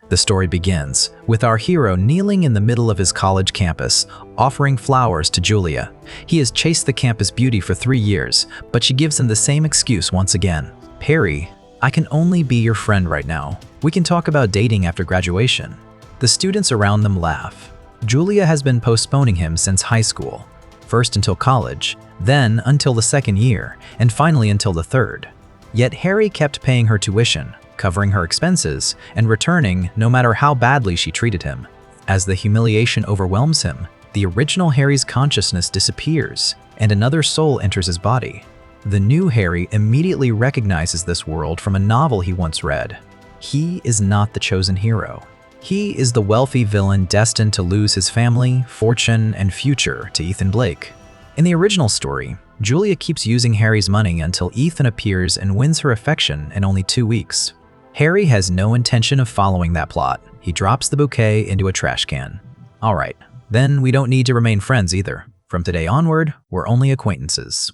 The story begins with our hero kneeling in the middle of his college campus, offering flowers to Julia. He has chased the campus beauty for 3 years, but she gives him the same excuse once again. "Harry, I can only be your friend right now. We can talk about dating after graduation." The students around them laugh. Julia has been postponing him since high school, first until college, then until the second year, and finally until the third. Yet Harry kept paying her tuition, covering her expenses, and returning no matter how badly she treated him. As the humiliation overwhelms him, the original Harry's consciousness disappears, and another soul enters his body. The new Harry immediately recognizes this world from a novel he once read. He is not the chosen hero. He is the wealthy villain destined to lose his family, fortune, and future to Ethan Blake. In the original story, Julia keeps using Harry's money until Ethan appears and wins her affection in only 2 weeks. Harry has no intention of following that plot. He drops the bouquet into a trash can. Alright, then we don't need to remain friends either. From today onward, we're only acquaintances.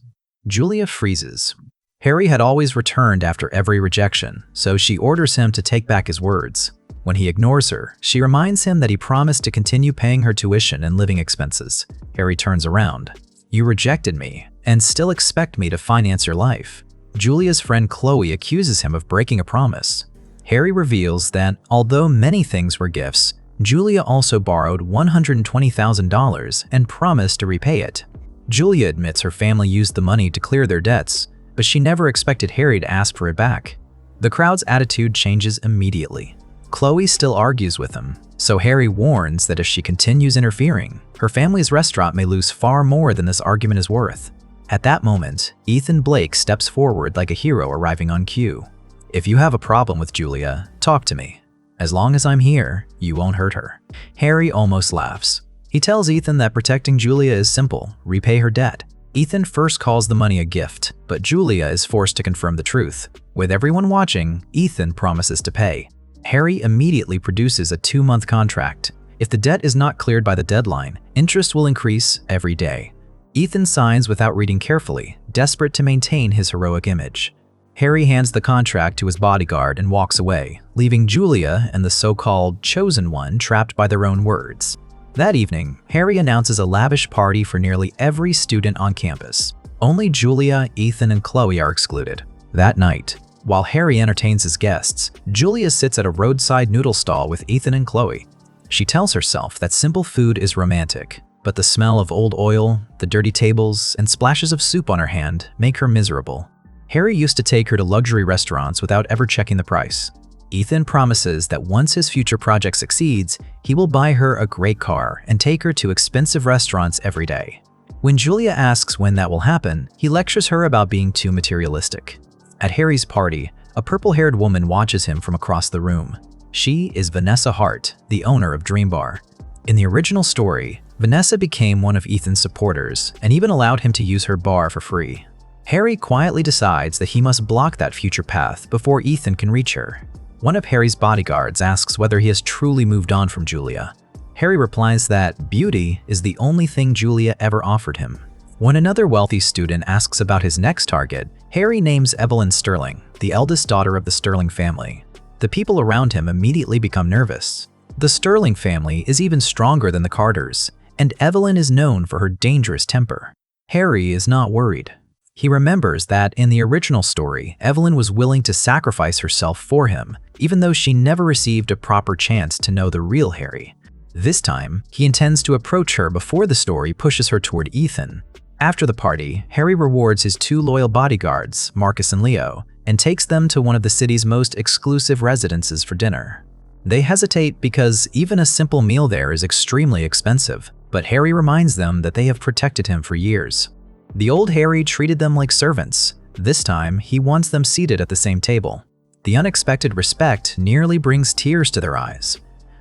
Julia freezes. Harry had always returned after every rejection, so she orders him to take back his words. When he ignores her, she reminds him that he promised to continue paying her tuition and living expenses. Harry turns around. "You rejected me, and still expect me to finance your life." Julia's friend Chloe accuses him of breaking a promise. Harry reveals that, although many things were gifts, Julia also borrowed $120,000 and promised to repay it. Julia admits her family used the money to clear their debts, but she never expected Harry to ask for it back. The crowd's attitude changes immediately. Chloe still argues with him, so Harry warns that if she continues interfering, her family's restaurant may lose far more than this argument is worth. At that moment, Ethan Blake steps forward like a hero arriving on cue. "If you have a problem with Julia, talk to me. As long as I'm here, you won't hurt her." Harry almost laughs. He tells Ethan that protecting Julia is simple: repay her debt. Ethan first calls the money a gift, but Julia is forced to confirm the truth. With everyone watching, Ethan promises to pay. Harry immediately produces a 2-month contract. If the debt is not cleared by the deadline, interest will increase every day. Ethan signs without reading carefully, desperate to maintain his heroic image. Harry hands the contract to his bodyguard and walks away, leaving Julia and the so-called chosen one trapped by their own words. That evening, Harry announces a lavish party for nearly every student on campus. Only Julia, Ethan, and Chloe are excluded. That night, while Harry entertains his guests, Julia sits at a roadside noodle stall with Ethan and Chloe. She tells herself that simple food is romantic, but the smell of old oil, the dirty tables, and splashes of soup on her hand make her miserable. Harry used to take her to luxury restaurants without ever checking the price. Ethan promises that once his future project succeeds, he will buy her a great car and take her to expensive restaurants every day. When Julia asks when that will happen, he lectures her about being too materialistic. At Harry's party, a purple-haired woman watches him from across the room. She is Vanessa Hart, the owner of Dream Bar. In the original story, Vanessa became one of Ethan's supporters and even allowed him to use her bar for free. Harry quietly decides that he must block that future path before Ethan can reach her. One of Harry's bodyguards asks whether he has truly moved on from Julia. Harry replies that beauty is the only thing Julia ever offered him. When another wealthy student asks about his next target, Harry names Evelyn Sterling, the eldest daughter of the Sterling family. The people around him immediately become nervous. The Sterling family is even stronger than the Carters, and Evelyn is known for her dangerous temper. Harry is not worried. He remembers that in the original story, Evelyn was willing to sacrifice herself for him, even though she never received a proper chance to know the real Harry. This time, he intends to approach her before the story pushes her toward Ethan. After the party, Harry rewards his 2 loyal bodyguards, Marcus and Leo, and takes them to one of the city's most exclusive residences for dinner. They hesitate because even a simple meal there is extremely expensive, but Harry reminds them that they have protected him for years. The old Harry treated them like servants. This time, he wants them seated at the same table. The unexpected respect nearly brings tears to their eyes.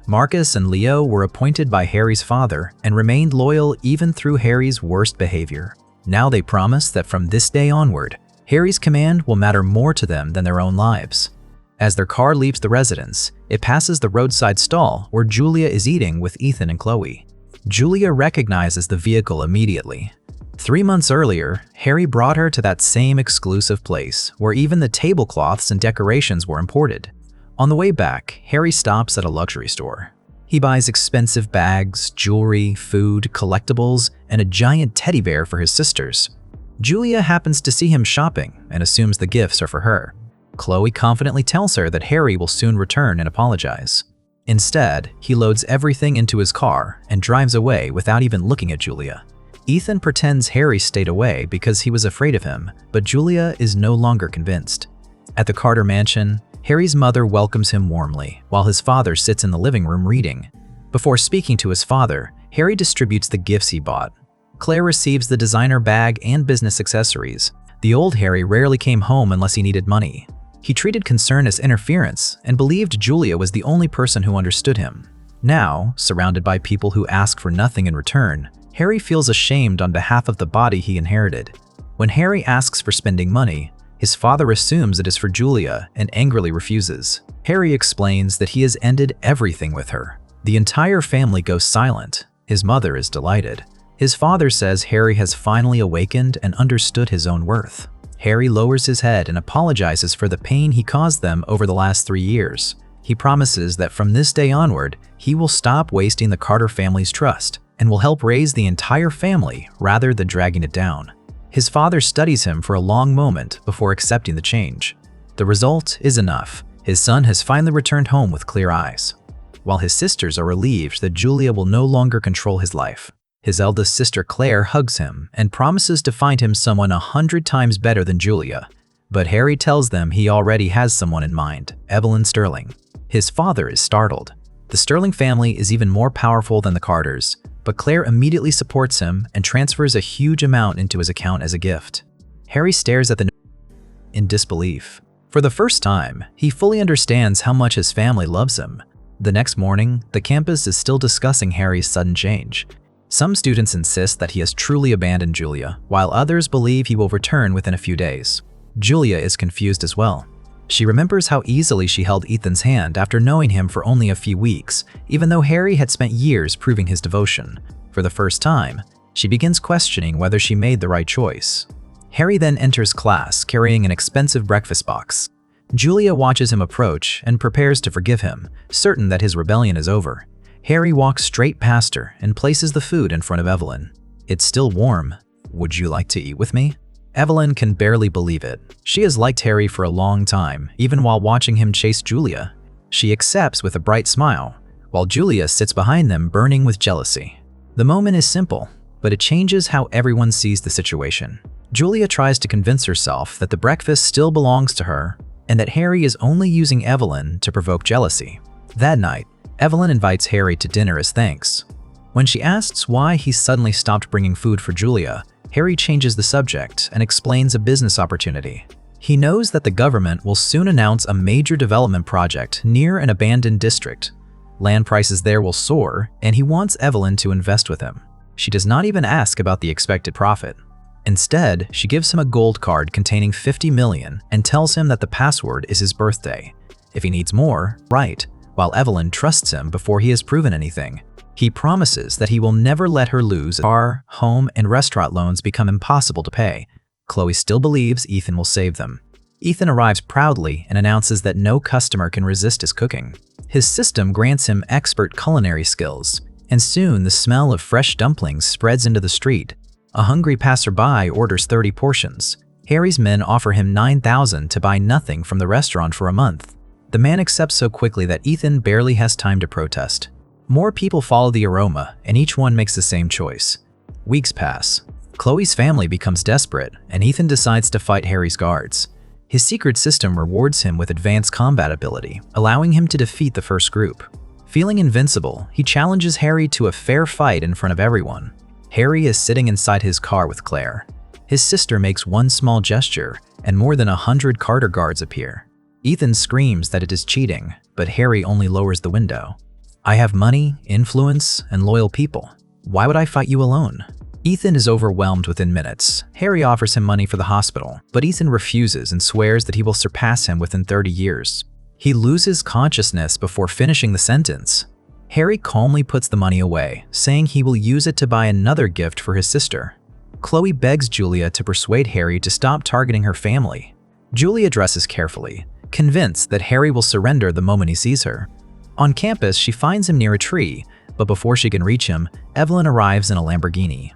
Marcus and Leo were appointed by Harry's father and remained loyal even through Harry's worst behavior. Now they promise that from this day onward, Harry's command will matter more to them than their own lives. As their car leaves the residence, it passes the roadside stall where Julia is eating with Ethan and Chloe. Julia recognizes the vehicle immediately. 3 months earlier, Harry brought her to that same exclusive place where even the tablecloths and decorations were imported. On the way back, Harry stops at a luxury store. He buys expensive bags, jewelry, food, collectibles, and a giant teddy bear for his sisters. Julia happens to see him shopping and assumes the gifts are for her. Chloe confidently tells her that Harry will soon return and apologize. Instead, he loads everything into his car and drives away without even looking at Julia. Ethan pretends Harry stayed away because he was afraid of him, but Julia is no longer convinced. At the Carter mansion, Harry's mother welcomes him warmly, while his father sits in the living room reading. Before speaking to his father, Harry distributes the gifts he bought. Claire receives the designer bag and business accessories. The old Harry rarely came home unless he needed money. He treated concern as interference and believed Julia was the only person who understood him. Now, surrounded by people who ask for nothing in return, Harry feels ashamed on behalf of the body he inherited. When Harry asks for spending money, his father assumes it is for Julia and angrily refuses. Harry explains that he has ended everything with her. The entire family goes silent. His mother is delighted. His father says Harry has finally awakened and understood his own worth. Harry lowers his head and apologizes for the pain he caused them over the last 3 years. He promises that from this day onward, he will stop wasting the Carter family's trust and will help raise the entire family rather than dragging it down. His father studies him for a long moment before accepting the change. The result is enough. His son has finally returned home with clear eyes, while his sisters are relieved that Julia will no longer control his life. His eldest sister Claire hugs him and promises to find him someone 100 times better than Julia. But Harry tells them he already has someone in mind, Evelyn Sterling. His father is startled. The Sterling family is even more powerful than the Carters, but Claire immediately supports him and transfers a huge amount into his account as a gift. Harry stares at the note in disbelief. For the first time, he fully understands how much his family loves him. The next morning, the campus is still discussing Harry's sudden change. Some students insist that he has truly abandoned Julia, while others believe he will return within a few days. Julia is confused as well. She remembers how easily she held Ethan's hand after knowing him for only a few weeks, even though Harry had spent years proving his devotion. For the first time, she begins questioning whether she made the right choice. Harry then enters class carrying an expensive breakfast box. Julia watches him approach and prepares to forgive him, certain that his rebellion is over. Harry walks straight past her and places the food in front of Evelyn. "It's still warm. Would you like to eat with me?" Evelyn can barely believe it. She has liked Harry for a long time, even while watching him chase Julia. She accepts with a bright smile, while Julia sits behind them burning with jealousy. The moment is simple, but it changes how everyone sees the situation. Julia tries to convince herself that the breakfast still belongs to her and that Harry is only using Evelyn to provoke jealousy. That night, Evelyn invites Harry to dinner as thanks. When she asks why he suddenly stopped bringing food for Julia, Harry changes the subject and explains a business opportunity. He knows that the government will soon announce a major development project near an abandoned district. Land prices there will soar, and he wants Evelyn to invest with him. She does not even ask about the expected profit. Instead, she gives him a gold card containing 50 million and tells him that the password is his birthday. If he needs more, right. While Evelyn trusts him before he has proven anything. He promises that he will never let her lose. Car, home, and restaurant loans become impossible to pay. Chloe still believes Ethan will save them. Ethan arrives proudly and announces that no customer can resist his cooking. His system grants him expert culinary skills, and soon the smell of fresh dumplings spreads into the street. A hungry passerby orders 30 portions. Harry's men offer him $9,000 to buy nothing from the restaurant for a month. The man accepts so quickly that Ethan barely has time to protest. More people follow the aroma, and each one makes the same choice. Weeks pass. Chloe's family becomes desperate, and Ethan decides to fight Harry's guards. His secret system rewards him with advanced combat ability, allowing him to defeat the first group. Feeling invincible, he challenges Harry to a fair fight in front of everyone. Harry is sitting inside his car with Claire. His sister makes one small gesture, and more than 100 Carter guards appear. Ethan screams that it is cheating, but Harry only lowers the window. "I have money, influence, and loyal people. Why would I fight you alone?" Ethan is overwhelmed within minutes. Harry offers him money for the hospital, but Ethan refuses and swears that he will surpass him within 30 years. He loses consciousness before finishing the sentence. Harry calmly puts the money away, saying he will use it to buy another gift for his sister. Chloe begs Julia to persuade Harry to stop targeting her family. Julia dresses carefully. convinced that Harry will surrender the moment he sees her. On campus, she finds him near a tree, but before she can reach him, Evelyn arrives in a Lamborghini.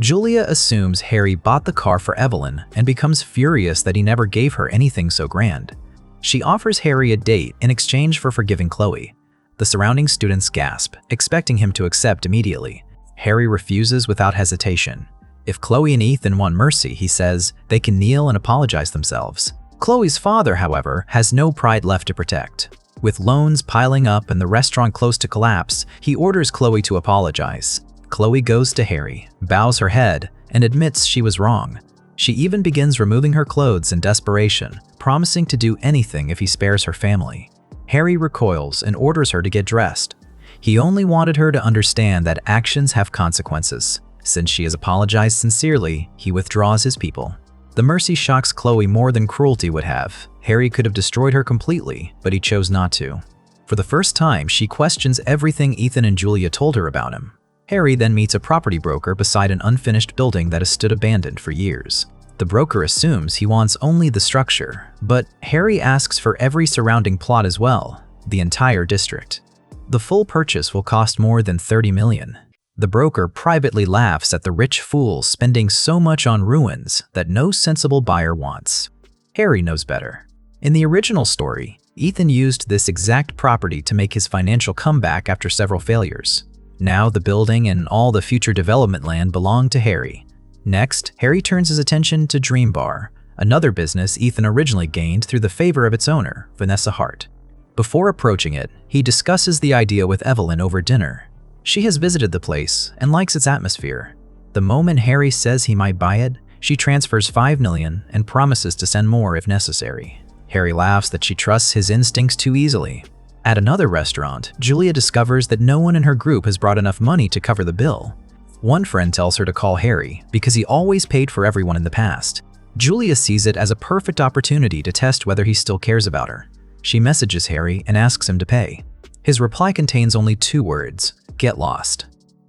Julia assumes Harry bought the car for Evelyn and becomes furious that he never gave her anything so grand. She offers Harry a date in exchange for forgiving Chloe. The surrounding students gasp, expecting him to accept immediately. Harry refuses without hesitation. If Chloe and Ethan want mercy, he says, they can kneel and apologize themselves. Chloe's father, however, has no pride left to protect. With loans piling up and the restaurant close to collapse, he orders Chloe to apologize. Chloe goes to Harry, bows her head, and admits she was wrong. She even begins removing her clothes in desperation, promising to do anything if he spares her family. Harry recoils and orders her to get dressed. He only wanted her to understand that actions have consequences. Since she has apologized sincerely, he withdraws his people. The mercy shocks Chloe more than cruelty would have. Harry could have destroyed her completely, but he chose not to. For the first time, she questions everything Ethan and Julia told her about him. Harry then meets a property broker beside an unfinished building that has stood abandoned for years. The broker assumes he wants only the structure, but Harry asks for every surrounding plot as well, the entire district. The full purchase will cost more than $30 million. The broker privately laughs at the rich fool spending so much on ruins that no sensible buyer wants. Harry knows better. In the original story, Ethan used this exact property to make his financial comeback after several failures. Now the building and all the future development land belong to Harry. Next, Harry turns his attention to Dream Bar, another business Ethan originally gained through the favor of its owner, Vanessa Hart. Before approaching it, he discusses the idea with Evelyn over dinner. She has visited the place and likes its atmosphere. The moment Harry says he might buy it, she transfers $5 million and promises to send more if necessary. Harry laughs that she trusts his instincts too easily. At another restaurant, Julia discovers that no one in her group has brought enough money to cover the bill. One friend tells her to call Harry because he always paid for everyone in the past. Julia sees it as a perfect opportunity to test whether he still cares about her. She messages Harry and asks him to pay. His reply contains only 2 words, "Get lost."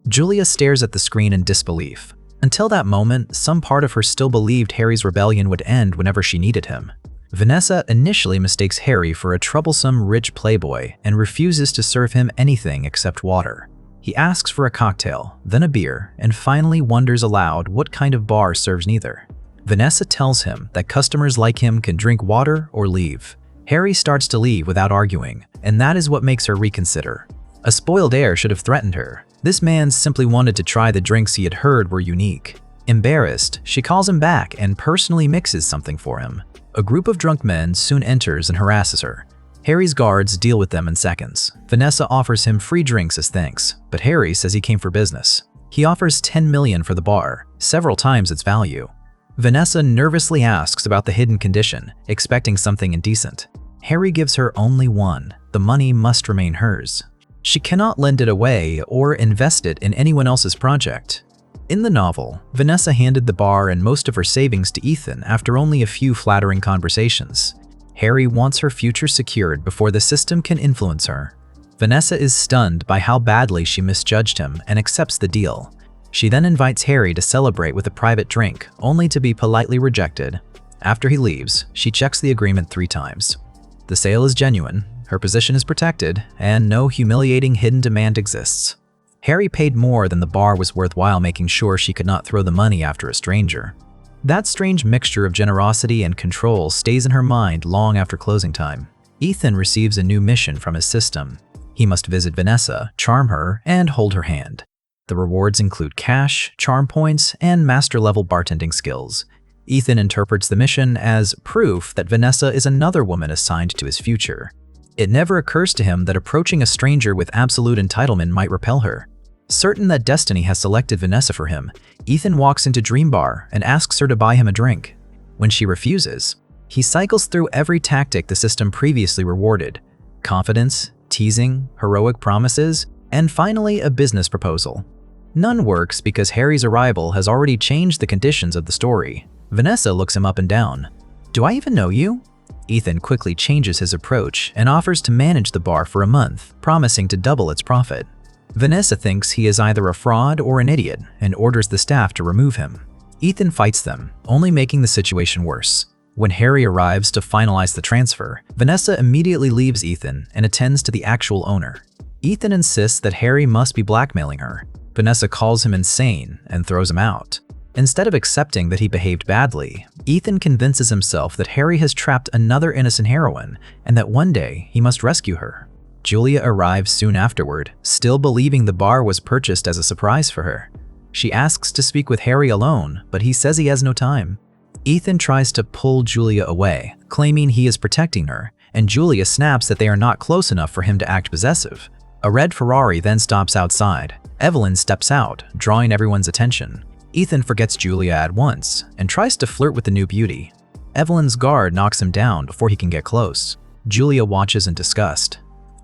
Julia stares at the screen in disbelief. Until that moment, some part of her still believed Harry's rebellion would end whenever she needed him. Vanessa initially mistakes Harry for a troublesome rich playboy and refuses to serve him anything except water. He asks for a cocktail, then a beer, and finally wonders aloud what kind of bar serves neither. Vanessa tells him that customers like him can drink water or leave. Harry starts to leave without arguing, and that is what makes her reconsider. A spoiled heir should have threatened her. This man simply wanted to try the drinks he had heard were unique. Embarrassed, she calls him back and personally mixes something for him. A group of drunk men soon enters and harasses her. Harry's guards deal with them in seconds. Vanessa offers him free drinks as thanks, but Harry says he came for business. He offers $10 million for the bar, several times its value. Vanessa nervously asks about the hidden condition, expecting something indecent. Harry gives her only one. The money must remain hers. She cannot lend it away or invest it in anyone else's project. In the novel, Vanessa handed the bar and most of her savings to Ethan after only a few flattering conversations. Harry wants her future secured before the system can influence her. Vanessa is stunned by how badly she misjudged him and accepts the deal. She then invites Harry to celebrate with a private drink, only to be politely rejected. After he leaves, she checks the agreement 3 times. The sale is genuine, her position is protected, and no humiliating hidden demand exists. Harry paid more than the bar was worthwhile, making sure she could not throw the money after a stranger. That strange mixture of generosity and control stays in her mind long after closing time. Ethan receives a new mission from his system. He must visit Vanessa, charm her, and hold her hand. The rewards include cash, charm points, and master-level bartending skills. Ethan interprets the mission as proof that Vanessa is another woman assigned to his future. It never occurs to him that approaching a stranger with absolute entitlement might repel her. Certain that destiny has selected Vanessa for him, Ethan walks into Dream Bar and asks her to buy him a drink. When she refuses, he cycles through every tactic the system previously rewarded: confidence, teasing, heroic promises, and finally a business proposal. None works because Harry's arrival has already changed the conditions of the story. Vanessa looks him up and down. "Do I even know you?" Ethan quickly changes his approach and offers to manage the bar for a month, promising to double its profit. Vanessa thinks he is either a fraud or an idiot and orders the staff to remove him. Ethan fights them, only making the situation worse. When Harry arrives to finalize the transfer, Vanessa immediately leaves Ethan and attends to the actual owner. Ethan insists that Harry must be blackmailing her. Vanessa calls him insane and throws him out. Instead of accepting that he behaved badly, Ethan convinces himself that Harry has trapped another innocent heroine and that one day he must rescue her. Julia arrives soon afterward, still believing the bar was purchased as a surprise for her. She asks to speak with Harry alone, but he says he has no time. Ethan tries to pull Julia away, claiming he is protecting her, and Julia snaps that they are not close enough for him to act possessive. A red Ferrari then stops outside. Evelyn steps out, drawing everyone's attention. Ethan forgets Julia at once and tries to flirt with the new beauty. Evelyn's guard knocks him down before he can get close. Julia watches in disgust.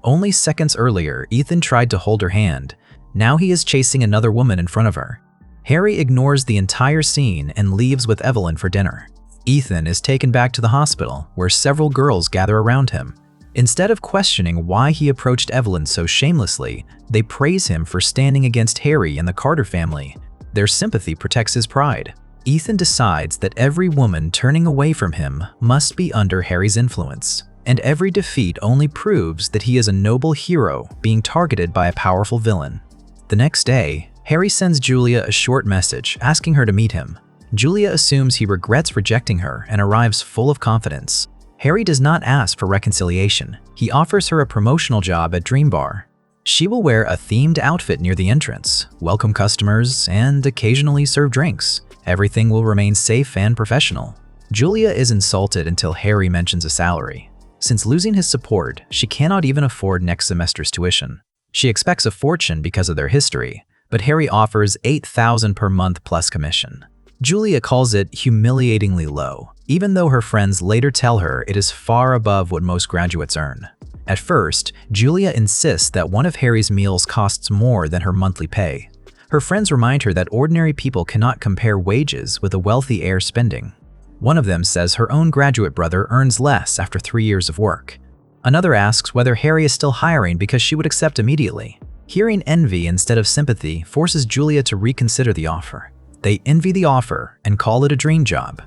Only seconds earlier, Ethan tried to hold her hand. Now he is chasing another woman in front of her. Harry ignores the entire scene and leaves with Evelyn for dinner. Ethan is taken back to the hospital, where several girls gather around him. Instead of questioning why he approached Evelyn so shamelessly, they praise him for standing against Harry and the Carter family. Their sympathy protects his pride. Ethan decides that every woman turning away from him must be under Harry's influence, and every defeat only proves that he is a noble hero being targeted by a powerful villain. The next day, Harry sends Julia a short message asking her to meet him. Julia assumes he regrets rejecting her and arrives full of confidence. Harry does not ask for reconciliation. He offers her a promotional job at Dream Bar. She will wear a themed outfit near the entrance, welcome customers, and occasionally serve drinks. Everything will remain safe and professional. Julia is insulted until Harry mentions a salary. Since losing his support, she cannot even afford next semester's tuition. She expects a fortune because of their history, but Harry offers $8,000 per month plus commission. Julia calls it humiliatingly low, even though her friends later tell her it is far above what most graduates earn. At first, Julia insists that one of Harry's meals costs more than her monthly pay. Her friends remind her that ordinary people cannot compare wages with a wealthy heir spending. One of them says her own graduate brother earns less after 3 years of work. Another asks whether Harry is still hiring because she would accept immediately. Hearing envy instead of sympathy forces Julia to reconsider the offer. They envy the offer and call it a dream job.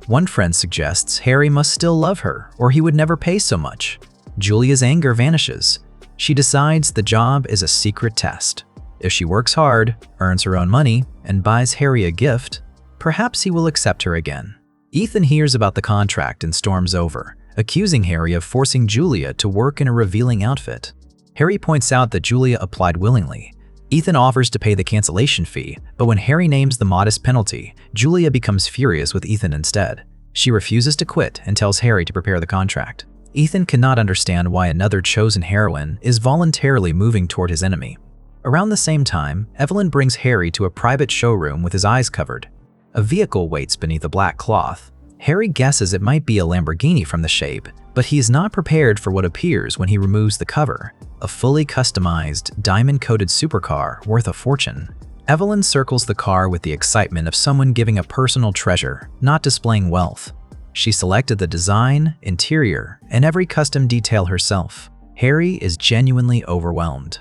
One friend suggests Harry must still love her or he would never pay so much. Julia's anger vanishes. She decides the job is a secret test. If she works hard, earns her own money, and buys Harry a gift, perhaps he will accept her again. Ethan hears about the contract and storms over, accusing Harry of forcing Julia to work in a revealing outfit. Harry points out that Julia applied willingly. Ethan offers to pay the cancellation fee, but when Harry names the modest penalty, Julia becomes furious with Ethan instead. She refuses to quit and tells Harry to prepare the contract. Ethan cannot understand why another chosen heroine is voluntarily moving toward his enemy. Around the same time, Evelyn brings Harry to a private showroom with his eyes covered. A vehicle waits beneath a black cloth. Harry guesses it might be a Lamborghini from the shape, but he is not prepared for what appears when he removes the cover, a fully customized, diamond-coated supercar worth a fortune. Evelyn circles the car with the excitement of someone giving a personal treasure, not displaying wealth. She selected the design, interior, and every custom detail herself. Harry is genuinely overwhelmed.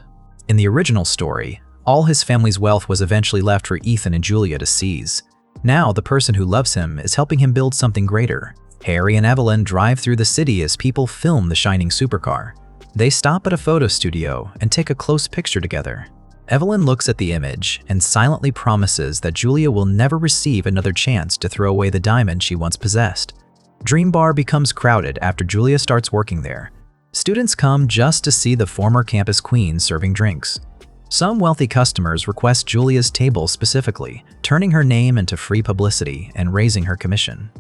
In the original story, all his family's wealth was eventually left for Ethan and Julia to seize. Now, the person who loves him is helping him build something greater. Harry and Evelyn drive through the city as people film the shining supercar. They stop at a photo studio and take a close picture together. Evelyn looks at the image and silently promises that Julia will never receive another chance to throw away the diamond she once possessed. Dream Bar becomes crowded after Julia starts working there. Students come just to see the former campus queen serving drinks. Some wealthy customers request Julia's table specifically, turning her name into free publicity and raising her commission.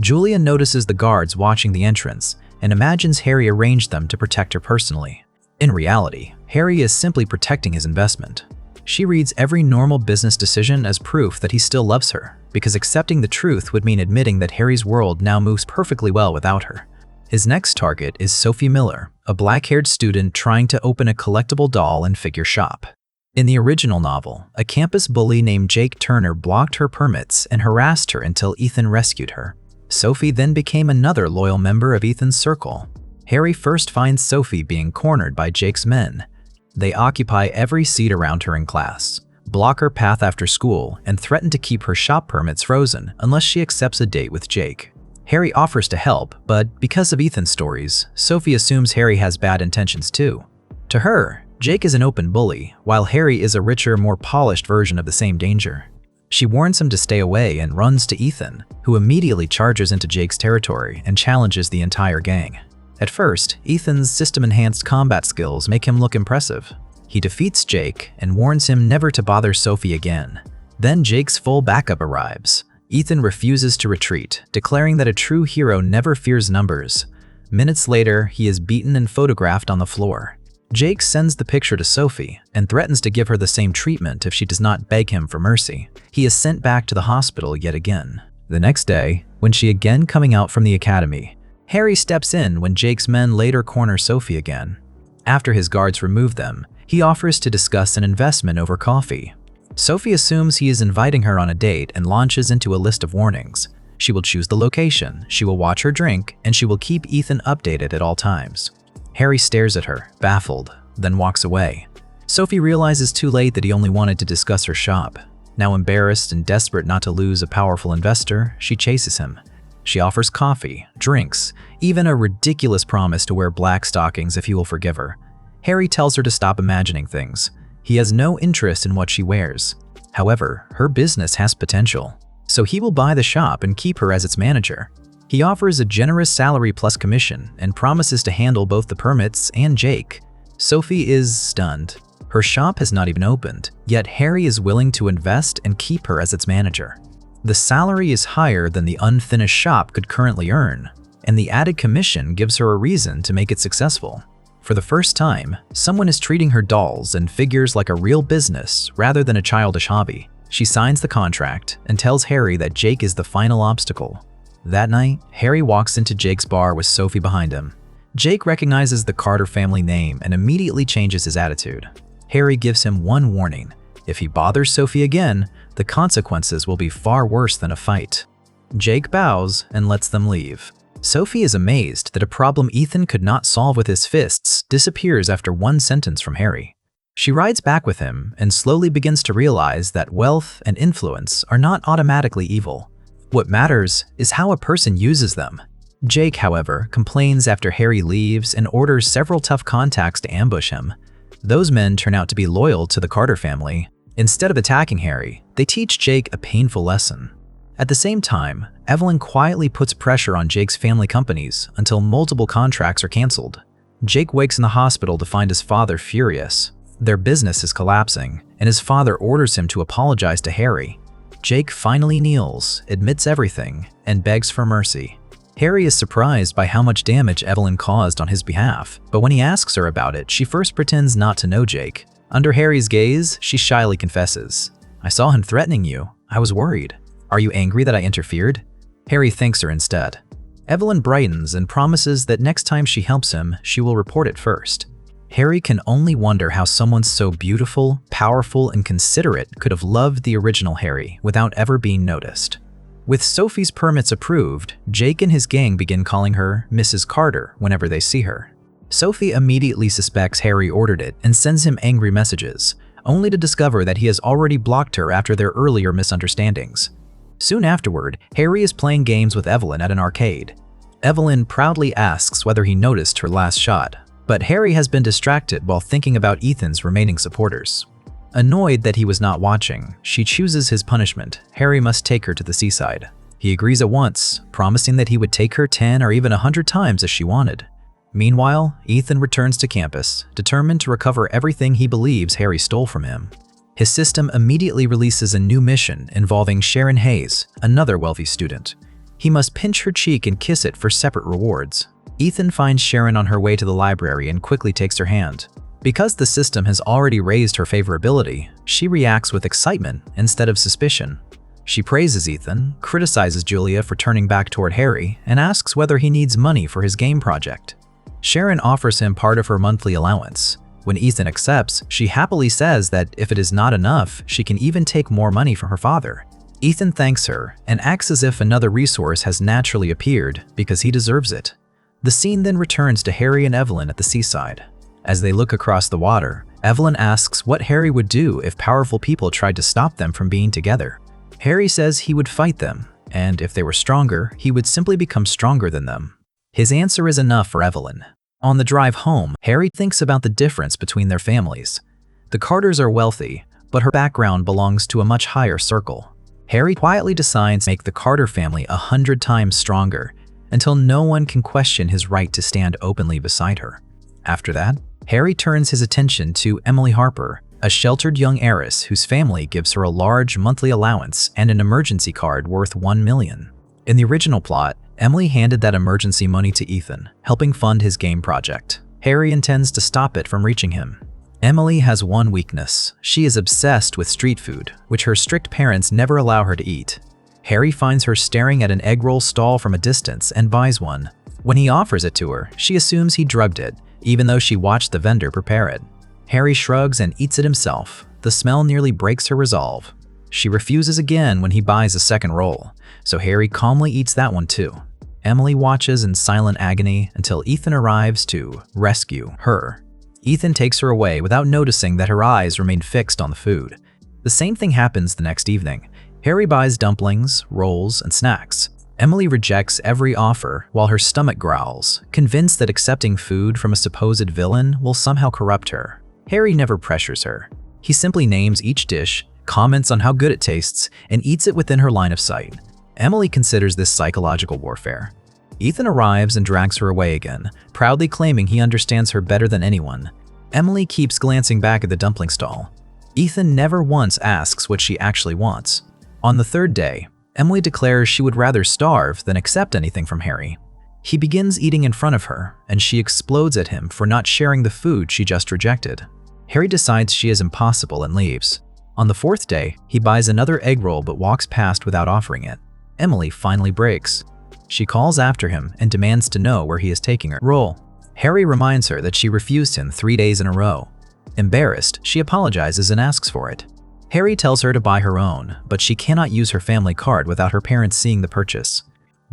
Julia notices the guards watching the entrance and imagines Harry arranged them to protect her personally. In reality, Harry is simply protecting his investment. She reads every normal business decision as proof that he still loves her, because accepting the truth would mean admitting that Harry's world now moves perfectly well without her. His next target is Sophie Miller, a black-haired student trying to open a collectible doll and figure shop. In the original novel, a campus bully named Jake Turner blocked her permits and harassed her until Ethan rescued her. Sophie then became another loyal member of Ethan's circle. Harry first finds Sophie being cornered by Jake's men. They occupy every seat around her in class, block her path after school, and threaten to keep her shop permits frozen unless she accepts a date with Jake. Harry offers to help, but because of Ethan's stories, Sophie assumes Harry has bad intentions too. To her, Jake is an open bully, while Harry is a richer, more polished version of the same danger. She warns him to stay away and runs to Ethan, who immediately charges into Jake's territory and challenges the entire gang. At first, Ethan's system-enhanced combat skills make him look impressive. He defeats Jake and warns him never to bother Sophie again. Then Jake's full backup arrives. Ethan refuses to retreat, declaring that a true hero never fears numbers. Minutes later, he is beaten and photographed on the floor. Jake sends the picture to Sophie and threatens to give her the same treatment if she does not beg him for mercy. He is sent back to the hospital yet again. The next day, when she again coming out from the academy, Harry steps in when Jake's men later corner Sophie again. After his guards remove them, he offers to discuss an investment over coffee. Sophie assumes he is inviting her on a date and launches into a list of warnings. She will choose the location, she will watch her drink, and she will keep Ethan updated at all times. Harry stares at her, baffled, then walks away. Sophie realizes too late that he only wanted to discuss her shop. Now embarrassed and desperate not to lose a powerful investor, she chases him. She offers coffee, drinks, even a ridiculous promise to wear black stockings if he will forgive her. Harry tells her to stop imagining things. He has no interest in what she wears. However, her business has potential, so he will buy the shop and keep her as its manager. He offers a generous salary plus commission and promises to handle both the permits and Jake. Sophie is stunned. Her shop has not even opened, yet Harry is willing to invest and keep her as its manager. The salary is higher than the unfinished shop could currently earn, and the added commission gives her a reason to make it successful. For the first time, someone is treating her dolls and figures like a real business rather than a childish hobby. She signs the contract and tells Harry that Jake is the final obstacle. That night, Harry walks into Jake's bar with Sophie behind him. Jake recognizes the Carter family name and immediately changes his attitude. Harry gives him one warning. If he bothers Sophie again, the consequences will be far worse than a fight. Jake bows and lets them leave. Sophie is amazed that a problem Ethan could not solve with his fists disappears after one sentence from Harry. She rides back with him and slowly begins to realize that wealth and influence are not automatically evil. What matters is how a person uses them. Jake, however, complains after Harry leaves and orders several tough contacts to ambush him. Those men turn out to be loyal to the Carter family. Instead of attacking Harry, they teach Jake a painful lesson. At the same time, Evelyn quietly puts pressure on Jake's family companies until multiple contracts are canceled. Jake wakes in the hospital to find his father furious. Their business is collapsing, and his father orders him to apologize to Harry. Jake finally kneels, admits everything, and begs for mercy. Harry is surprised by how much damage Evelyn caused on his behalf, but when he asks her about it, she first pretends not to know Jake. Under Harry's gaze, she shyly confesses, "I saw him threatening you. I was worried. Are you angry that I interfered?" Harry thanks her instead. Evelyn brightens and promises that next time she helps him, she will report it first. Harry can only wonder how someone so beautiful, powerful, and considerate could have loved the original Harry without ever being noticed. With Sophie's permits approved, Jake and his gang begin calling her Mrs. Carter whenever they see her. Sophie immediately suspects Harry ordered it and sends him angry messages, only to discover that he has already blocked her after their earlier misunderstandings. Soon afterward, Harry is playing games with Evelyn at an arcade. Evelyn proudly asks whether he noticed her last shot, but Harry has been distracted while thinking about Ethan's remaining supporters. Annoyed that he was not watching, she chooses his punishment. Harry must take her to the seaside. He agrees at once, promising that he would take her 10 or even 100 times as she wanted. Meanwhile, Ethan returns to campus, determined to recover everything he believes Harry stole from him. His system immediately releases a new mission involving Sharon Hayes, another wealthy student. He must pinch her cheek and kiss it for separate rewards. Ethan finds Sharon on her way to the library and quickly takes her hand. Because the system has already raised her favorability, she reacts with excitement instead of suspicion. She praises Ethan, criticizes Julia for turning back toward Harry, and asks whether he needs money for his game project. Sharon offers him part of her monthly allowance. When Ethan accepts, she happily says that if it is not enough, she can even take more money from her father. Ethan thanks her and acts as if another resource has naturally appeared because he deserves it. The scene then returns to Harry and Evelyn at the seaside. As they look across the water, Evelyn asks what Harry would do if powerful people tried to stop them from being together. Harry says he would fight them, and if they were stronger, he would simply become stronger than them. His answer is enough for Evelyn. On the drive home, Harry thinks about the difference between their families. The Carters are wealthy, but her background belongs to a much higher circle. Harry quietly decides to make the Carter family 100 times stronger, until no one can question his right to stand openly beside her. After that, Harry turns his attention to Emily Harper, a sheltered young heiress whose family gives her a large monthly allowance and an emergency card worth $1 million. In the original plot, Emily handed that emergency money to Ethan, helping fund his game project. Harry intends to stop it from reaching him. Emily has one weakness. She is obsessed with street food, which her strict parents never allow her to eat. Harry finds her staring at an egg roll stall from a distance and buys one. When he offers it to her, she assumes he drugged it, even though she watched the vendor prepare it. Harry shrugs and eats it himself. The smell nearly breaks her resolve. She refuses again when he buys a second roll, so Harry calmly eats that one too. Emily watches in silent agony until Ethan arrives to rescue her. Ethan takes her away without noticing that her eyes remain fixed on the food. The same thing happens the next evening. Harry buys dumplings, rolls, and snacks. Emily rejects every offer while her stomach growls, convinced that accepting food from a supposed villain will somehow corrupt her. Harry never pressures her. He simply names each dish, comments on how good it tastes, and eats it within her line of sight. Emily considers this psychological warfare. Ethan arrives and drags her away again, proudly claiming he understands her better than anyone. Emily keeps glancing back at the dumpling stall. Ethan never once asks what she actually wants. On the third day, Emily declares she would rather starve than accept anything from Harry. He begins eating in front of her, and she explodes at him for not sharing the food she just rejected. Harry decides she is impossible and leaves. On the fourth day, he buys another egg roll but walks past without offering it. Emily finally breaks. She calls after him and demands to know where he is taking her roll. Harry reminds her that she refused him 3 days in a row. Embarrassed, she apologizes and asks for it. Harry tells her to buy her own, but she cannot use her family card without her parents seeing the purchase.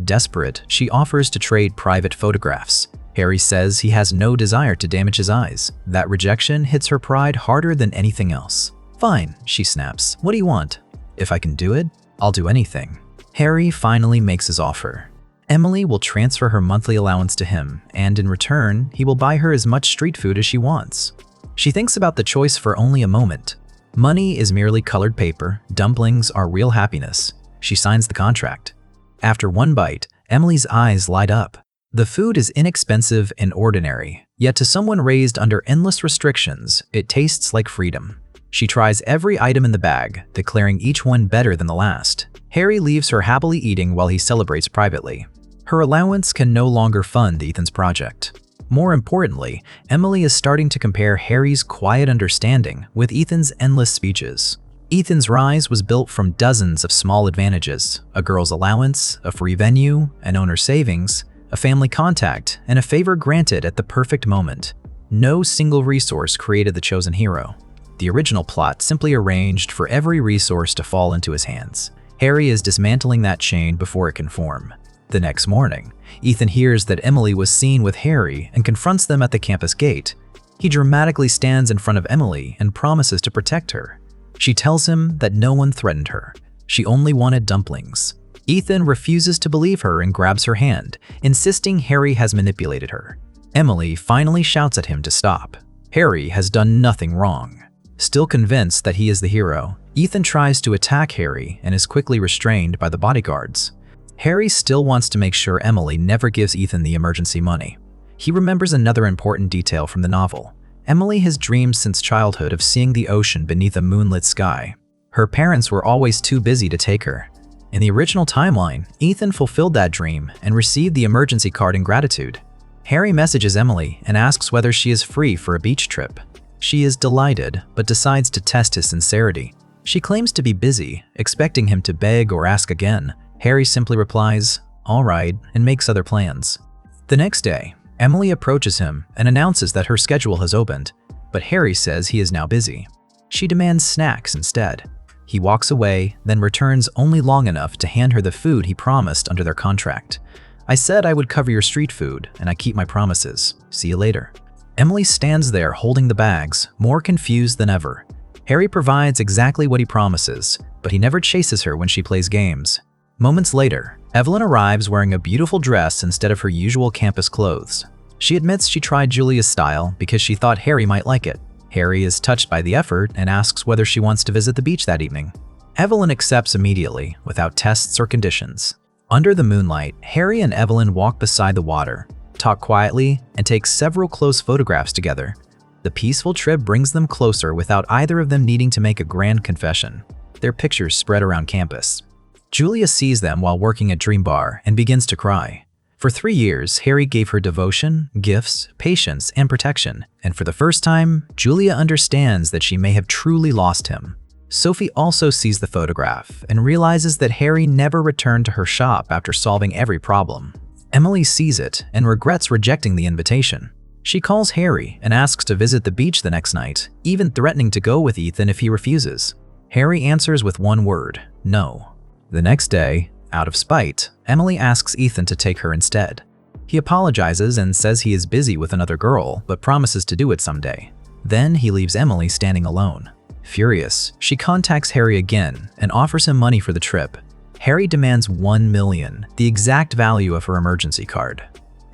Desperate, she offers to trade private photographs. Harry says he has no desire to damage his eyes. That rejection hits her pride harder than anything else. Fine, she snaps. What do you want? If I can do it, I'll do anything. Harry finally makes his offer. Emily will transfer her monthly allowance to him, and in return, he will buy her as much street food as she wants. She thinks about the choice for only a moment. Money is merely colored paper, dumplings are real happiness. She signs the contract. After one bite, Emily's eyes light up. The food is inexpensive and ordinary, yet to someone raised under endless restrictions, it tastes like freedom. She tries every item in the bag, declaring each one better than the last. Harry leaves her happily eating while he celebrates privately. Her allowance can no longer fund Ethan's project. More importantly, Emily is starting to compare Harry's quiet understanding with Ethan's endless speeches. Ethan's rise was built from dozens of small advantages: a girl's allowance, a free venue, an owner's savings, a family contact, and a favor granted at the perfect moment. No single resource created the chosen hero. The original plot simply arranged for every resource to fall into his hands. Harry is dismantling that chain before it can form. The next morning, Ethan hears that Emily was seen with Harry and confronts them at the campus gate. He dramatically stands in front of Emily and promises to protect her. She tells him that no one threatened her. She only wanted dumplings. Ethan refuses to believe her and grabs her hand, insisting Harry has manipulated her. Emily finally shouts at him to stop. Harry has done nothing wrong. Still convinced that he is the hero, Ethan tries to attack Harry and is quickly restrained by the bodyguards. Harry still wants to make sure Emily never gives Ethan the emergency money. He remembers another important detail from the novel. Emily has dreamed since childhood of seeing the ocean beneath a moonlit sky. Her parents were always too busy to take her. In the original timeline, Ethan fulfilled that dream and received the emergency card in gratitude. Harry messages Emily and asks whether she is free for a beach trip. She is delighted, but decides to test his sincerity. She claims to be busy, expecting him to beg or ask again. Harry simply replies, "All right," and makes other plans. The next day, Emily approaches him and announces that her schedule has opened, but Harry says he is now busy. She demands snacks instead. He walks away, then returns only long enough to hand her the food he promised under their contract. "I said I would cover your street food, and I keep my promises. See you later." Emily stands there holding the bags, more confused than ever. Harry provides exactly what he promises, but he never chases her when she plays games. Moments later, Evelyn arrives wearing a beautiful dress instead of her usual campus clothes. She admits she tried Julia's style because she thought Harry might like it. Harry is touched by the effort and asks whether she wants to visit the beach that evening. Evelyn accepts immediately, without tests or conditions. Under the moonlight, Harry and Evelyn walk beside the water, talk quietly, and take several close photographs together. The peaceful trip brings them closer without either of them needing to make a grand confession. Their pictures spread around campus. Julia sees them while working at Dream Bar and begins to cry. For 3 years, Harry gave her devotion, gifts, patience, and protection, and for the first time, Julia understands that she may have truly lost him. Sophie also sees the photograph and realizes that Harry never returned to her shop after solving every problem. Emily sees it and regrets rejecting the invitation. She calls Harry and asks to visit the beach the next night, even threatening to go with Ethan if he refuses. Harry answers with one word, no. The next day, out of spite, Emily asks Ethan to take her instead. He apologizes and says he is busy with another girl, but promises to do it someday. Then he leaves Emily standing alone. Furious, she contacts Harry again and offers him money for the trip. Harry demands $1 million, the exact value of her emergency card.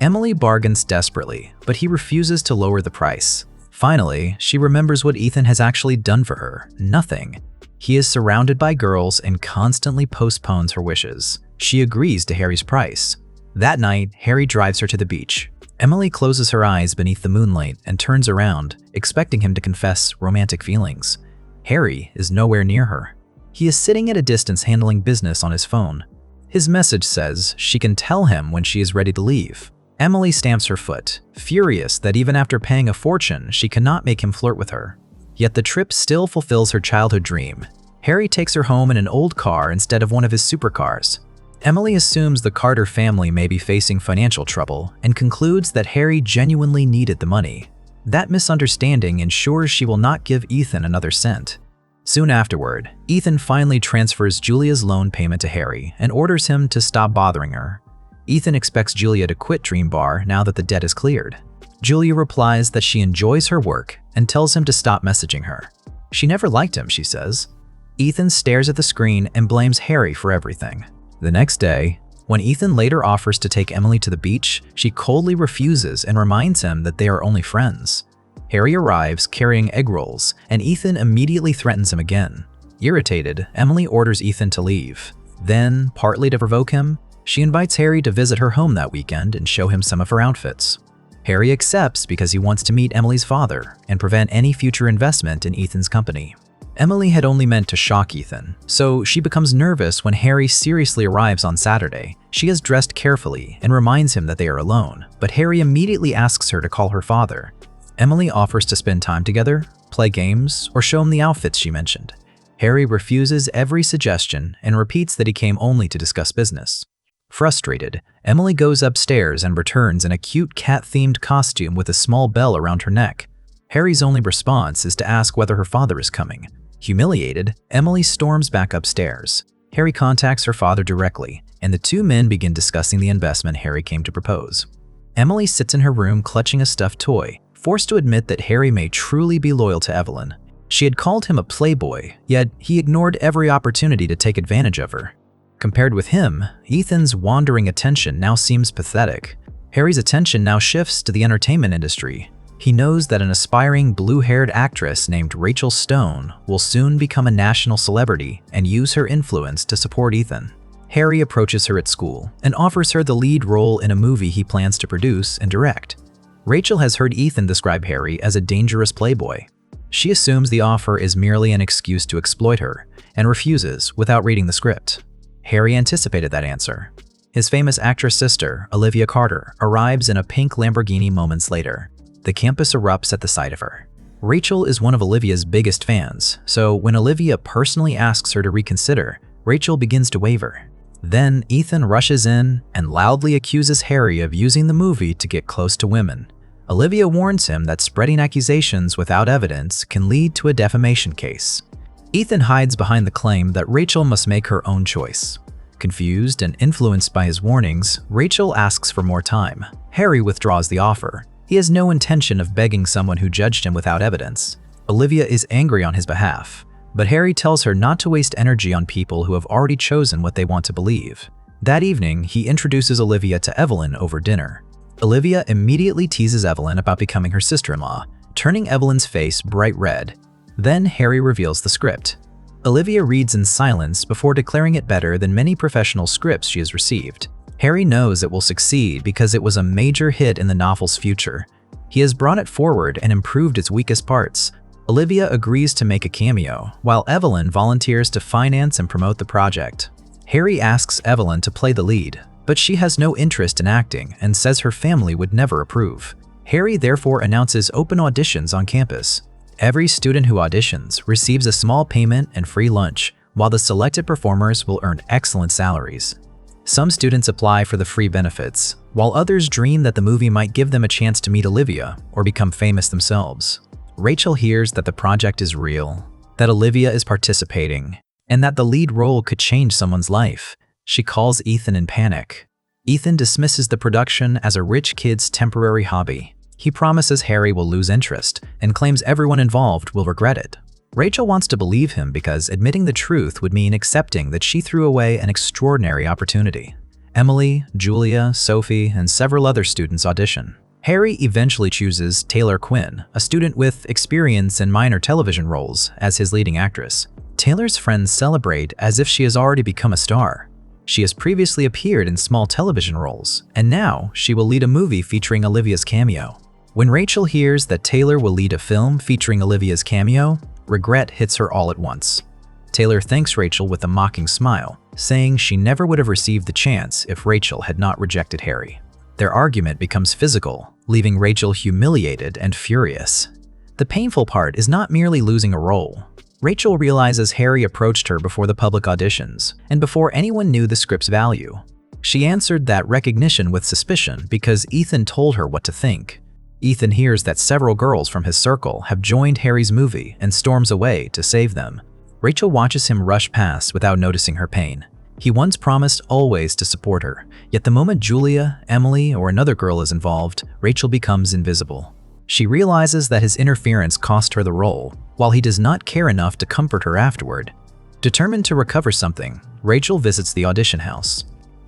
Emily bargains desperately, but he refuses to lower the price. Finally, she remembers what Ethan has actually done for her, nothing. He is surrounded by girls and constantly postpones her wishes. She agrees to Harry's price. That night, Harry drives her to the beach. Emily closes her eyes beneath the moonlight and turns around, expecting him to confess romantic feelings. Harry is nowhere near her. He is sitting at a distance handling business on his phone. His message says she can tell him when she is ready to leave. Emily stamps her foot, furious that even after paying a fortune, she cannot make him flirt with her. Yet the trip still fulfills her childhood dream. Harry takes her home in an old car instead of one of his supercars. Emily assumes the Carter family may be facing financial trouble and concludes that Harry genuinely needed the money. That misunderstanding ensures she will not give Ethan another cent. Soon afterward, Ethan finally transfers Julia's loan payment to Harry and orders him to stop bothering her. Ethan expects Julia to quit Dream Bar now that the debt is cleared. Julia replies that she enjoys her work and tells him to stop messaging her. She never liked him, she says. Ethan stares at the screen and blames Harry for everything. The next day, when Ethan later offers to take Emily to the beach, she coldly refuses and reminds him that they are only friends. Harry arrives carrying egg rolls, and Ethan immediately threatens him again. Irritated, Emily orders Ethan to leave. Then, partly to provoke him, she invites Harry to visit her home that weekend and show him some of her outfits. Harry accepts because he wants to meet Emily's father and prevent any future investment in Ethan's company. Emily had only meant to shock Ethan, so she becomes nervous when Harry seriously arrives on Saturday. She is dressed carefully and reminds him that they are alone, but Harry immediately asks her to call her father. Emily offers to spend time together, play games, or show him the outfits she mentioned. Harry refuses every suggestion and repeats that he came only to discuss business. Frustrated, Emily goes upstairs and returns in a cute cat-themed costume with a small bell around her neck. Harry's only response is to ask whether her father is coming. Humiliated, Emily storms back upstairs. Harry contacts her father directly, and the two men begin discussing the investment Harry came to propose. Emily sits in her room clutching a stuffed toy, forced to admit that Harry may truly be loyal to Evelyn. She had called him a playboy, yet he ignored every opportunity to take advantage of her. Compared with him, Ethan's wandering attention now seems pathetic. Harry's attention now shifts to the entertainment industry. He knows that an aspiring blue-haired actress named Rachel Stone will soon become a national celebrity and use her influence to support Ethan. Harry approaches her at school and offers her the lead role in a movie he plans to produce and direct. Rachel has heard Ethan describe Harry as a dangerous playboy. She assumes the offer is merely an excuse to exploit her and refuses without reading the script. Harry anticipated that answer. His famous actress sister, Olivia Carter, arrives in a pink Lamborghini moments later. The campus erupts at the sight of her. Rachel is one of Olivia's biggest fans, so when Olivia personally asks her to reconsider, Rachel begins to waver. Then Ethan rushes in and loudly accuses Harry of using the movie to get close to women. Olivia warns him that spreading accusations without evidence can lead to a defamation case. Ethan hides behind the claim that Rachel must make her own choice. Confused and influenced by his warnings, Rachel asks for more time. Harry withdraws the offer. He has no intention of begging someone who judged him without evidence. Olivia is angry on his behalf, But Harry tells her not to waste energy on people who have already chosen what they want to believe. That evening, he introduces Olivia to Evelyn over dinner. Olivia immediately teases Evelyn about becoming her sister-in-law, turning Evelyn's face bright red. Then Harry reveals the script. Olivia reads in silence before declaring it better than many professional scripts she has received. Harry knows it will succeed because it was a major hit in the novel's future. He has brought it forward and improved its weakest parts. Olivia agrees to make a cameo, while Evelyn volunteers to finance and promote the project. Harry asks Evelyn to play the lead, but she has no interest in acting and says her family would never approve. Harry therefore announces open auditions on campus. Every student who auditions receives a small payment and free lunch, while the selected performers will earn excellent salaries. Some students apply for the free benefits, while others dream that the movie might give them a chance to meet Olivia or become famous themselves. Rachel hears that the project is real, that Olivia is participating, and that the lead role could change someone's life. She calls Ethan in panic. Ethan dismisses the production as a rich kid's temporary hobby. He promises Harry will lose interest and claims everyone involved will regret it. Rachel wants to believe him because admitting the truth would mean accepting that she threw away an extraordinary opportunity. Emily, Julia, Sophie, and several other students audition. Harry eventually chooses Taylor Quinn, a student with experience in minor television roles, as his leading actress. Taylor's friends celebrate as if she has already become a star. She has previously appeared in small television roles, and now she will lead a movie featuring Olivia's cameo. When Rachel hears that Taylor will lead a film featuring Olivia's cameo, regret hits her all at once. Taylor thanks Rachel with a mocking smile, saying she never would have received the chance if Rachel had not rejected Harry. Their argument becomes physical, leaving Rachel humiliated and furious. The painful part is not merely losing a role. Rachel realizes Harry approached her before the public auditions and before anyone knew the script's value. She answered that recognition with suspicion because Ethan told her what to think. Ethan hears that several girls from his circle have joined Harry's movie and storms away to save them. Rachel watches him rush past without noticing her pain. He once promised always to support her, yet the moment Julia, Emily, or another girl is involved, Rachel becomes invisible. She realizes that his interference cost her the role, while he does not care enough to comfort her afterward. Determined to recover something, Rachel visits the audition house.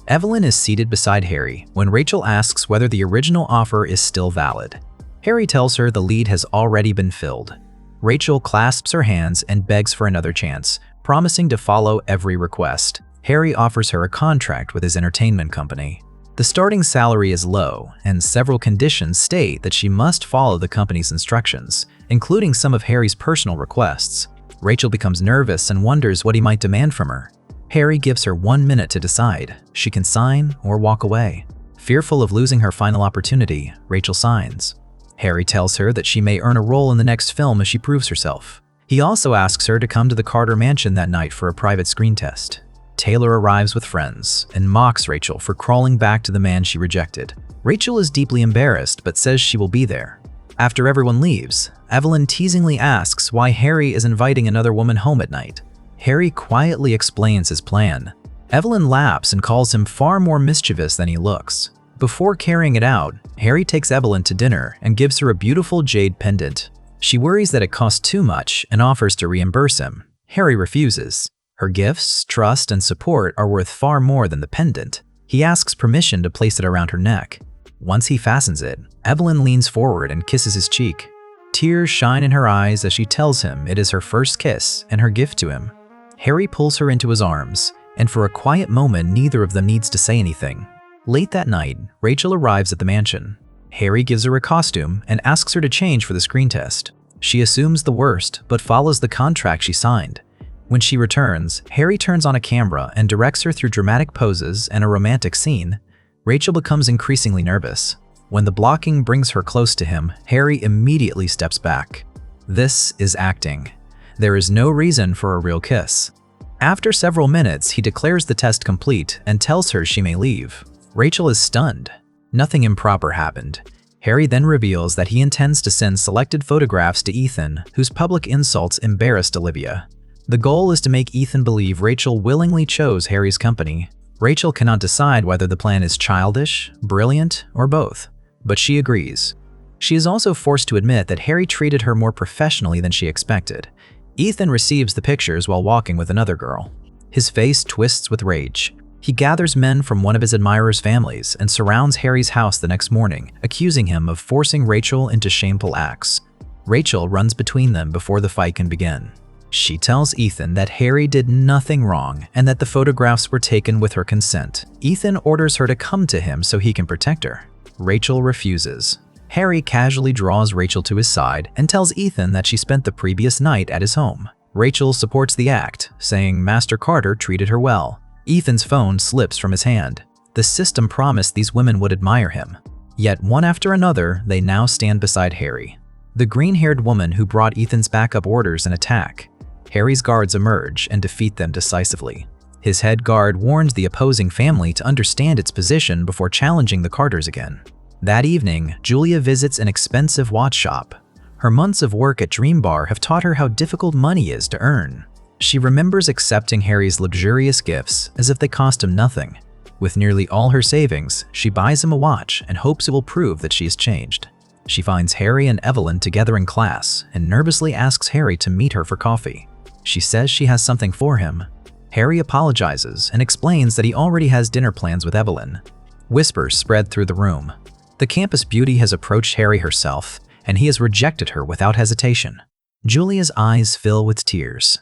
Evelyn is seated beside Harry when Rachel asks whether the original offer is still valid. Harry tells her the lead has already been filled. Rachel clasps her hands and begs for another chance, promising to follow every request. Harry offers her a contract with his entertainment company. The starting salary is low, and several conditions state that she must follow the company's instructions, including some of Harry's personal requests. Rachel becomes nervous and wonders what he might demand from her. Harry gives her 1 minute to decide. She can sign or walk away. Fearful of losing her final opportunity, Rachel signs. Harry tells her that she may earn a role in the next film if she proves herself. He also asks her to come to the Carter mansion that night for a private screen test. Taylor arrives with friends and mocks Rachel for crawling back to the man she rejected. Rachel is deeply embarrassed but says she will be there. After everyone leaves, Evelyn teasingly asks why Harry is inviting another woman home at night. Harry quietly explains his plan. Evelyn laughs and calls him far more mischievous than he looks. Before carrying it out, Harry takes Evelyn to dinner and gives her a beautiful jade pendant. She worries that it costs too much and offers to reimburse him. Harry refuses. Her gifts, trust, and support are worth far more than the pendant. He asks permission to place it around her neck. Once he fastens it, Evelyn leans forward and kisses his cheek. Tears shine in her eyes as she tells him it is her first kiss and her gift to him. Harry pulls her into his arms, and for a quiet moment neither of them needs to say anything. Late that night, Rachel arrives at the mansion. Harry gives her a costume and asks her to change for the screen test. She assumes the worst, but follows the contract she signed. When she returns, Harry turns on a camera and directs her through dramatic poses and a romantic scene. Rachel becomes increasingly nervous. When the blocking brings her close to him, Harry immediately steps back. This is acting. There is no reason for a real kiss. After several minutes, he declares the test complete and tells her she may leave. Rachel is stunned. Nothing improper happened. Harry then reveals that he intends to send selected photographs to Ethan, whose public insults embarrassed Olivia. The goal is to make Ethan believe Rachel willingly chose Harry's company. Rachel cannot decide whether the plan is childish, brilliant, or both, but she agrees. She is also forced to admit that Harry treated her more professionally than she expected. Ethan receives the pictures while walking with another girl. His face twists with rage. He gathers men from one of his admirers' families and surrounds Harry's house the next morning, accusing him of forcing Rachel into shameful acts. Rachel runs between them before the fight can begin. She tells Ethan that Harry did nothing wrong and that the photographs were taken with her consent. Ethan orders her to come to him so he can protect her. Rachel refuses. Harry casually draws Rachel to his side and tells Ethan that she spent the previous night at his home. Rachel supports the act, saying Master Carter treated her well. Ethan's phone slips from his hand. The system promised these women would admire him. Yet one after another, they now stand beside Harry. The green-haired woman who brought Ethan's backup orders an attack. Harry's guards emerge and defeat them decisively. His head guard warns the opposing family to understand its position before challenging the Carters again. That evening, Julia visits an expensive watch shop. Her months of work at Dream Bar have taught her how difficult money is to earn. She remembers accepting Harry's luxurious gifts as if they cost him nothing. With nearly all her savings, she buys him a watch and hopes it will prove that she has changed. She finds Harry and Evelyn together in class and nervously asks Harry to meet her for coffee. She says she has something for him. Harry apologizes and explains that he already has dinner plans with Evelyn. Whispers spread through the room. The campus beauty has approached Harry herself, and he has rejected her without hesitation. Julia's eyes fill with tears.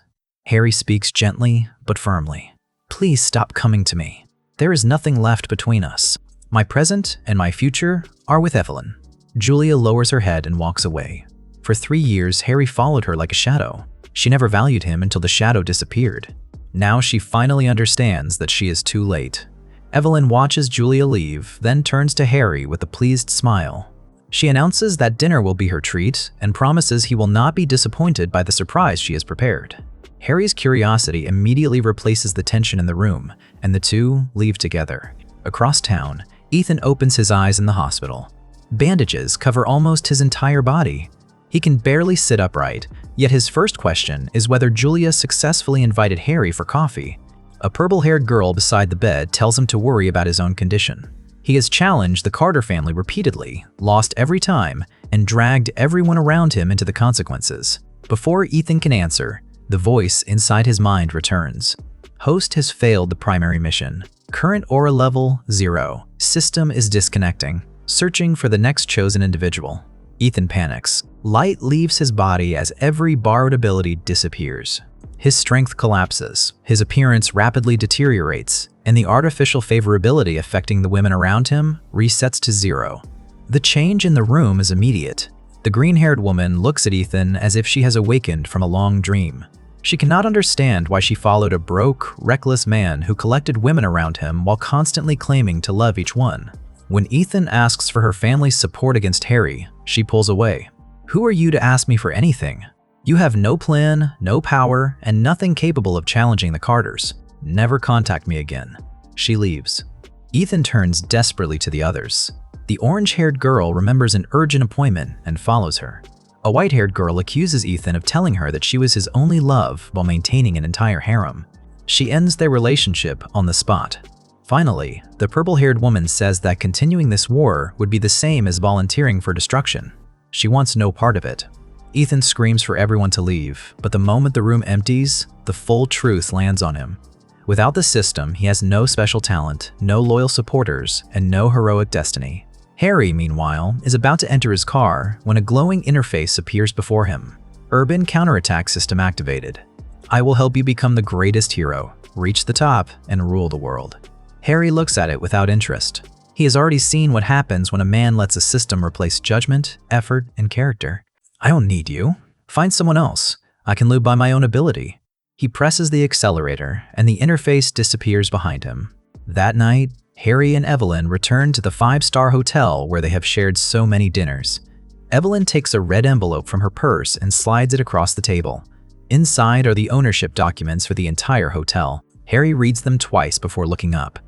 Harry speaks gently but firmly. Please stop coming to me. There is nothing left between us. My present and my future are with Evelyn. Julia lowers her head and walks away. For 3 years, Harry followed her like a shadow. She never valued him until the shadow disappeared. Now she finally understands that she is too late. Evelyn watches Julia leave, then turns to Harry with a pleased smile. She announces that dinner will be her treat and promises he will not be disappointed by the surprise she has prepared. Harry's curiosity immediately replaces the tension in the room, and the two leave together. Across town, Ethan opens his eyes in the hospital. Bandages cover almost his entire body. He can barely sit upright, yet his first question is whether Julia successfully invited Harry for coffee. A purple-haired girl beside the bed tells him to worry about his own condition. He has challenged the Carter family repeatedly, lost every time, and dragged everyone around him into the consequences. Before Ethan can answer, the voice inside his mind returns. Host has failed the primary mission. Current aura level 0. System is disconnecting. Searching for the next chosen individual. Ethan panics. Light leaves his body as every borrowed ability disappears. His strength collapses, his appearance rapidly deteriorates, and the artificial favorability affecting the women around him resets to 0. The change in the room is immediate. The green-haired woman looks at Ethan as if she has awakened from a long dream. She cannot understand why she followed a broke, reckless man who collected women around him while constantly claiming to love each one. When Ethan asks for her family's support against Harry, she pulls away. Who are you to ask me for anything? You have no plan, no power, and nothing capable of challenging the Carters. Never contact me again. She leaves. Ethan turns desperately to the others. The orange-haired girl remembers an urgent appointment and follows her. A white-haired girl accuses Ethan of telling her that she was his only love while maintaining an entire harem. She ends their relationship on the spot. Finally, the purple-haired woman says that continuing this war would be the same as volunteering for destruction. She wants no part of it. Ethan screams for everyone to leave, but the moment the room empties, the full truth lands on him. Without the system, he has no special talent, no loyal supporters, and no heroic destiny. Harry, meanwhile, is about to enter his car when a glowing interface appears before him. Urban counterattack system activated. I will help you become the greatest hero, reach the top, and rule the world. Harry looks at it without interest. He has already seen what happens when a man lets a system replace judgment, effort, and character. I don't need you. Find someone else. I can live by my own ability. He presses the accelerator, and the interface disappears behind him. That night, Harry and Evelyn return to the 5-star hotel where they have shared so many dinners. Evelyn takes a red envelope from her purse and slides it across the table. Inside are the ownership documents for the entire hotel. Harry reads them twice before looking up.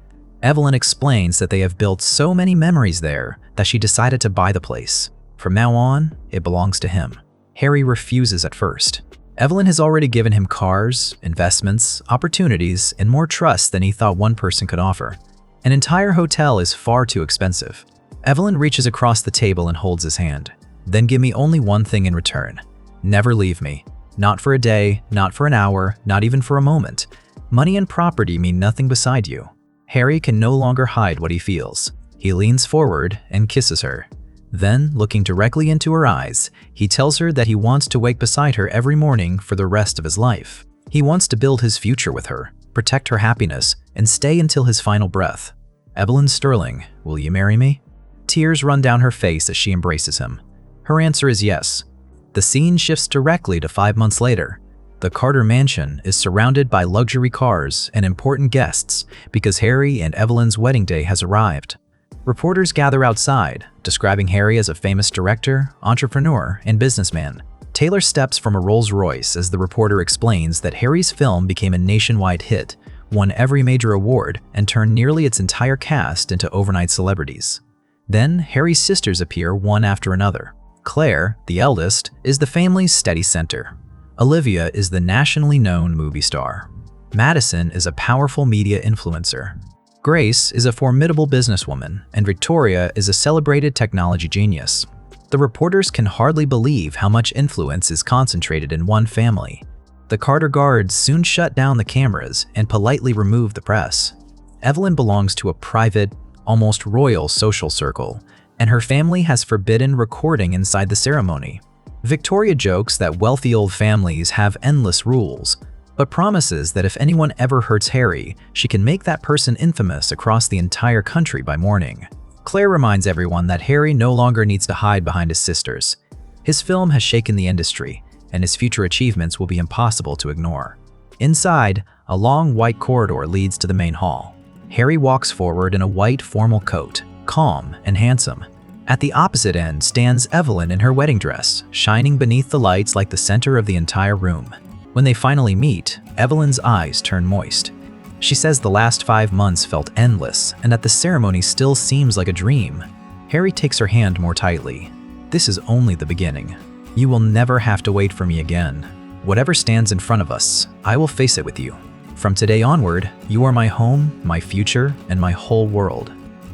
Evelyn explains that they have built so many memories there that she decided to buy the place. From now on, it belongs to him. Harry refuses at first. Evelyn has already given him cars, investments, opportunities, and more trust than he thought one person could offer. An entire hotel is far too expensive. Evelyn reaches across the table and holds his hand. Then give me only one thing in return. Never leave me. Not for a day, not for an hour, not even for a moment. Money and property mean nothing beside you. Harry can no longer hide what he feels. He leans forward and kisses her. Then, looking directly into her eyes, he tells her that he wants to wake beside her every morning for the rest of his life. He wants to build his future with her, protect her happiness, and stay until his final breath. Evelyn Sterling, will you marry me? Tears run down her face as she embraces him. Her answer is yes. The scene shifts directly to 5 months later. The Carter mansion is surrounded by luxury cars and important guests because Harry and Evelyn's wedding day has arrived. Reporters gather outside, describing Harry as a famous director, entrepreneur, and businessman. Taylor steps from a Rolls-Royce as the reporter explains that Harry's film became a nationwide hit, won every major award, and turned nearly its entire cast into overnight celebrities. Then, Harry's sisters appear one after another. Claire, the eldest, is the family's steady center. Olivia is the nationally known movie star. Madison is a powerful media influencer. Grace is a formidable businesswoman, and Victoria is a celebrated technology genius. The reporters can hardly believe how much influence is concentrated in one family. The Carter guards soon shut down the cameras and politely remove the press. Evelyn belongs to a private, almost royal social circle, and her family has forbidden recording inside the ceremony. Victoria jokes that wealthy old families have endless rules, but promises that if anyone ever hurts Harry, she can make that person infamous across the entire country by morning. Claire reminds everyone that Harry no longer needs to hide behind his sisters. His film has shaken the industry, and his future achievements will be impossible to ignore. Inside, a long white corridor leads to the main hall. Harry walks forward in a white formal coat, calm and handsome. At the opposite end stands Evelyn in her wedding dress, shining beneath the lights like the center of the entire room. When they finally meet, Evelyn's eyes turn moist. She says the last 5 months felt endless and that the ceremony still seems like a dream. Harry takes her hand more tightly. This is only the beginning. You will never have to wait for me again. Whatever stands in front of us, I will face it with you. From today onward, you are my home, my future, and my whole world.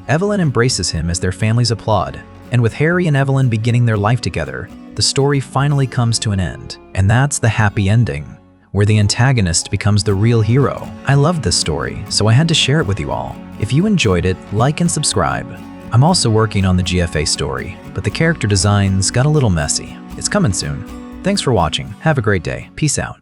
Evelyn embraces him as their families applaud, and with Harry and Evelyn beginning their life together, the story finally comes to an end. And that's the happy ending, where the antagonist becomes the real hero. I love this story, so I had to share it with you all. If you enjoyed it, like and subscribe. I'm also working on the GFA story, but the character designs got a little messy. It's coming soon. Thanks for watching. Have a great day. Peace out.